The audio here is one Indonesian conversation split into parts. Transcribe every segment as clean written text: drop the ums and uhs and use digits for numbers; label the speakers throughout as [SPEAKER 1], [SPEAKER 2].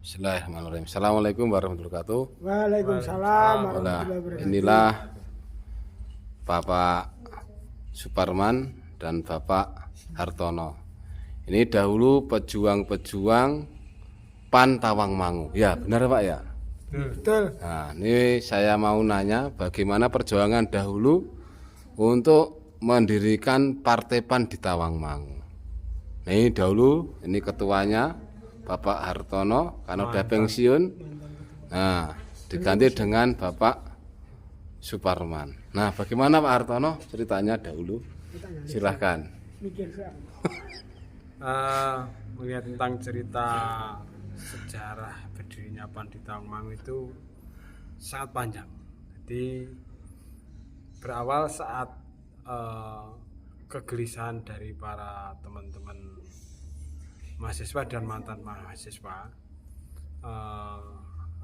[SPEAKER 1] Bismillahirrahmanirrahim. Assalamualaikum warahmatullahi wabarakatuh.
[SPEAKER 2] Waalaikumsalam
[SPEAKER 1] Nah,
[SPEAKER 2] warahmatullahi wabarakatuh.
[SPEAKER 1] inilah Bapak Suparman dan Bapak Hartono. Ini dahulu pejuang-pejuang PAN Tawangmangu. Ya, benar Pak ya?
[SPEAKER 2] Betul.
[SPEAKER 1] Nah, ini saya mau nanya bagaimana perjuangan dahulu untuk mendirikan Partai PAN di Tawangmangu. Nah, ini dahulu, ini ketuanya Bapak Hartono karena udah pensiun. Nah, diganti dengan Bapak Suparman. Nah, bagaimana Pak Hartono ceritanya dahulu? Silahkan.
[SPEAKER 2] Mikir saya.
[SPEAKER 3] Melihat tentang cerita sejarah berdirinya PAN di Tawangmangu itu sangat panjang. Jadi berawal saat kegelisahan dari para teman-teman mahasiswa dan mantan mahasiswa,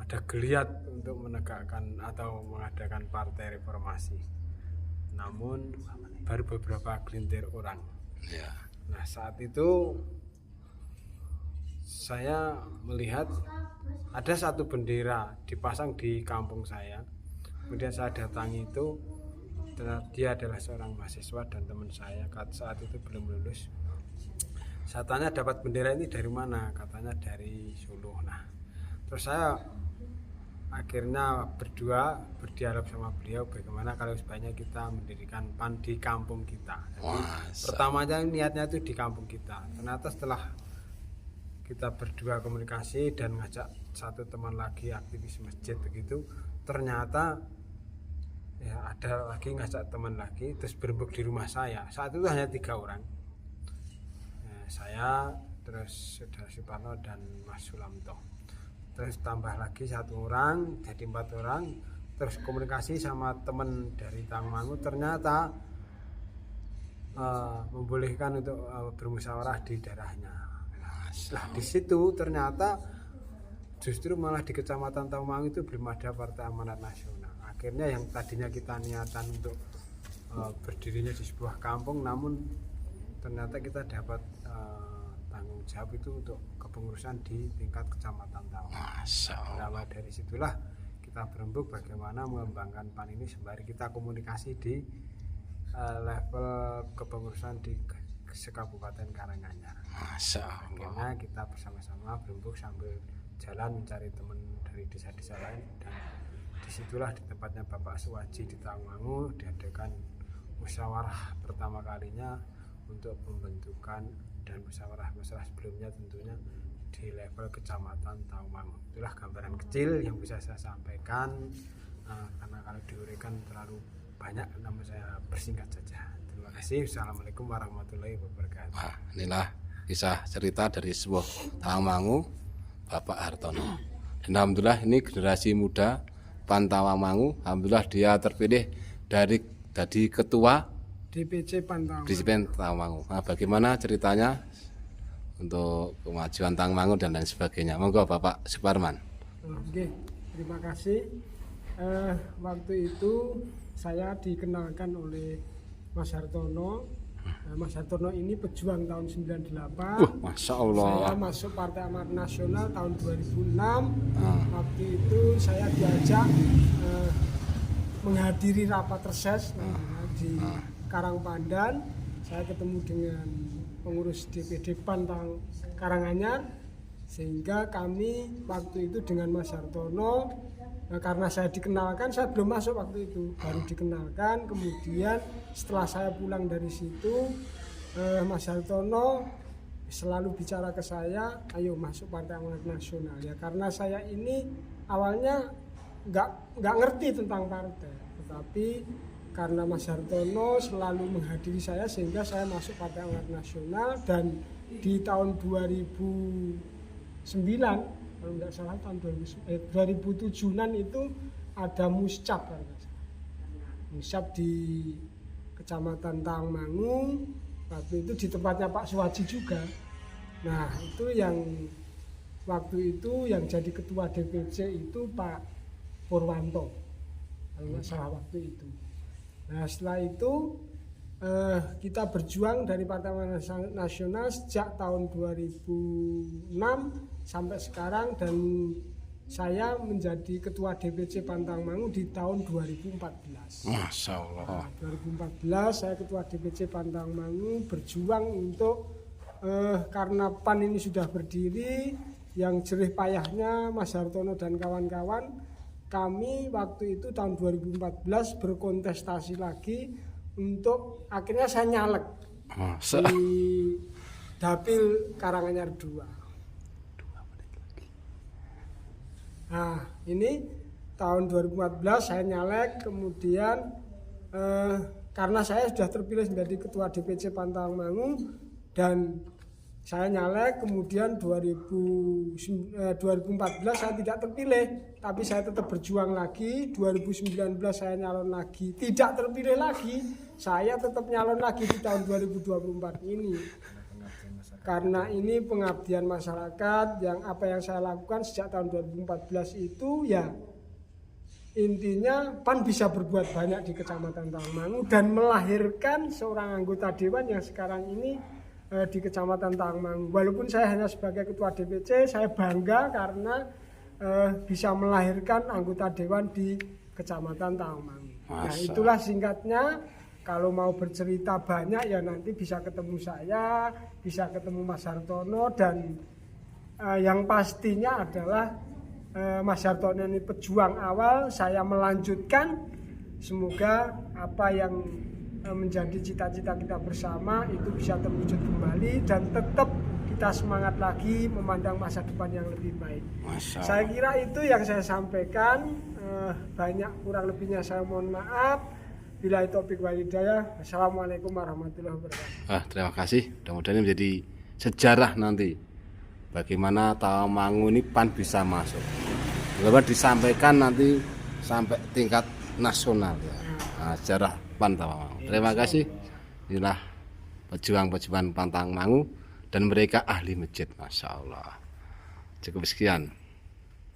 [SPEAKER 3] ada geliat untuk menegakkan atau mengadakan partai reformasi. Namun baru beberapa gelintir orang.
[SPEAKER 1] Ya.
[SPEAKER 3] Nah, saat itu saya melihat ada satu bendera dipasang di kampung saya. Kemudian saya datangi itu, dia adalah seorang mahasiswa dan teman saya. Saat itu belum lulus. Saya tanya dapat bendera ini dari mana? Katanya dari Solo. Nah, terus saya akhirnya berdialog sama beliau bagaimana kalau sebaiknya kita mendirikan PAN di kampung kita. Jadi, pertamanya niatnya itu di kampung kita. Ternyata setelah kita berdua komunikasi dan ngajak satu teman lagi aktivis masjid begitu, ternyata ya ada lagi ngajak teman lagi, terus berembuk di rumah saya. Saat itu hanya 3 orang. Saya, terus Saudara Suparno dan Mas Sulamto. Terus tambah lagi 1 orang, jadi 4 orang. Terus komunikasi sama teman dari Tawangmangu, ternyata membolehkan untuk bermusyawarah di daerahnya. Nah, di situ ternyata justru malah di Kecamatan Tawangmangu itu belum ada Partai Amanat Nasional. Akhirnya yang tadinya kita niatan untuk berdirinya di sebuah kampung, namun ternyata kita dapat tanggung jawab itu untuk kepengurusan di tingkat Kecamatan Tawangmangu. Nah, dari situlah kita berembuk bagaimana mengembangkan PAN ini sembari kita komunikasi di level kepengurusan di Kabupaten Karanganyar. Akhirnya kita bersama-sama berembuk sambil jalan mencari teman dari desa-desa lain, dan disitulah di tempatnya Bapak Suwaji di Tawangmangu diadakan musyawarah pertama kalinya untuk pembentukan, dan musyawarah sebelumnya tentunya di level Kecamatan Tawangmangu. Itulah gambaran kecil yang bisa saya sampaikan, karena kalau diuraikan terlalu banyak, namun saya persingkat saja. Terima kasih. Assalamualaikum warahmatullahi wabarakatuh.
[SPEAKER 1] Nah, inilah kisah cerita dari sebuah Tawangmangu Bapak Hartono. Dan alhamdulillah ini generasi muda PAN Tawangmangu, alhamdulillah dia terpilih dari ketua
[SPEAKER 2] DPC PAN
[SPEAKER 1] Tawangmangu. Nah, bagaimana ceritanya untuk kemajuan Tawangmangu dan lain sebagainya? Monggo Bapak Suparman.
[SPEAKER 2] Oke, terima kasih. Waktu itu saya dikenalkan oleh Mas Hartono. Mas Hartono ini pejuang tahun 98.
[SPEAKER 1] Masya Allah.
[SPEAKER 2] Saya masuk Partai Amanat Nasional tahun 2006. Waktu itu saya diajak menghadiri rapat reses di Karangpandan. Saya ketemu dengan pengurus DPD PAN Karanganyar, sehingga kami waktu itu dengan Mas Hartono, karena saya dikenalkan, saya belum masuk waktu itu, baru dikenalkan. Kemudian setelah saya pulang dari situ, Mas Hartono selalu bicara ke saya, ayo masuk Partai Amanat Nasional. Ya karena saya ini awalnya nggak ngerti tentang partai, tetapi karena Mas Hartono selalu menghadiri saya, sehingga saya masuk Partai Amanat Nasional. Dan di tahun 2009, kalau tidak salah tahun 2007-an itu ada muscap di Kecamatan Tawangmangu. Waktu itu di tempatnya Pak Suwaji juga. Nah, itu yang waktu itu yang jadi ketua DPC itu Pak Purwanto, kalau nggak salah waktu itu. Nah, setelah itu kita berjuang dari Partai Amanat Nasional sejak tahun 2006 sampai sekarang, dan saya menjadi ketua DPC Pantangmangu di tahun 2014.
[SPEAKER 1] Masya Allah.
[SPEAKER 2] 2014 saya ketua DPC Pantangmangu berjuang untuk karena PAN ini sudah berdiri, yang jerih payahnya Mas Hartono dan kawan-kawan, kami waktu itu tahun 2014 berkontestasi lagi untuk akhirnya saya nyalek di Dapil Karanganyar 2. Nah, ini tahun 2014 saya nyalek, kemudian karena saya sudah terpilih menjadi ketua DPC Pantangmangu dan saya nyalek, kemudian 2014 saya tidak terpilih, tapi saya tetap berjuang lagi. 2019 saya nyalon lagi, tidak terpilih lagi, saya tetap nyalon lagi di tahun 2024 ini. Karena ini pengabdian masyarakat, yang apa yang saya lakukan sejak tahun 2014 itu ya intinya PAN bisa berbuat banyak di Kecamatan Tawangmangu dan melahirkan seorang anggota dewan yang sekarang ini di Kecamatan Tawangmangu. Walaupun saya hanya sebagai ketua DPC, saya bangga karena bisa melahirkan anggota dewan di Kecamatan Tawangmangu. Nah, itulah singkatnya. Kalau mau bercerita banyak ya nanti bisa ketemu saya, bisa ketemu Mas Hartono, dan yang pastinya adalah Mas Hartono ini pejuang awal, saya melanjutkan. Semoga apa yang menjadi cita-cita kita bersama itu bisa terwujud kembali dan tetap kita semangat lagi memandang masa depan yang lebih baik. Saya kira itu yang saya sampaikan. Banyak kurang lebihnya saya mohon maaf. Bila topik walidayah. Assalamualaikum warahmatullahi wabarakatuh.
[SPEAKER 1] Terima kasih. Mudah-mudahan ini menjadi sejarah nanti bagaimana Tawangmangu ini PAN bisa masuk. Mudah-mudahan disampaikan nanti sampai tingkat nasional ya. Sejarah PAN Tawangmangu. Terima kasih. Inilah pejuang-pejuang PAN Tawangmangu dan mereka ahli masjid. Masya Allah. Cukup sekian.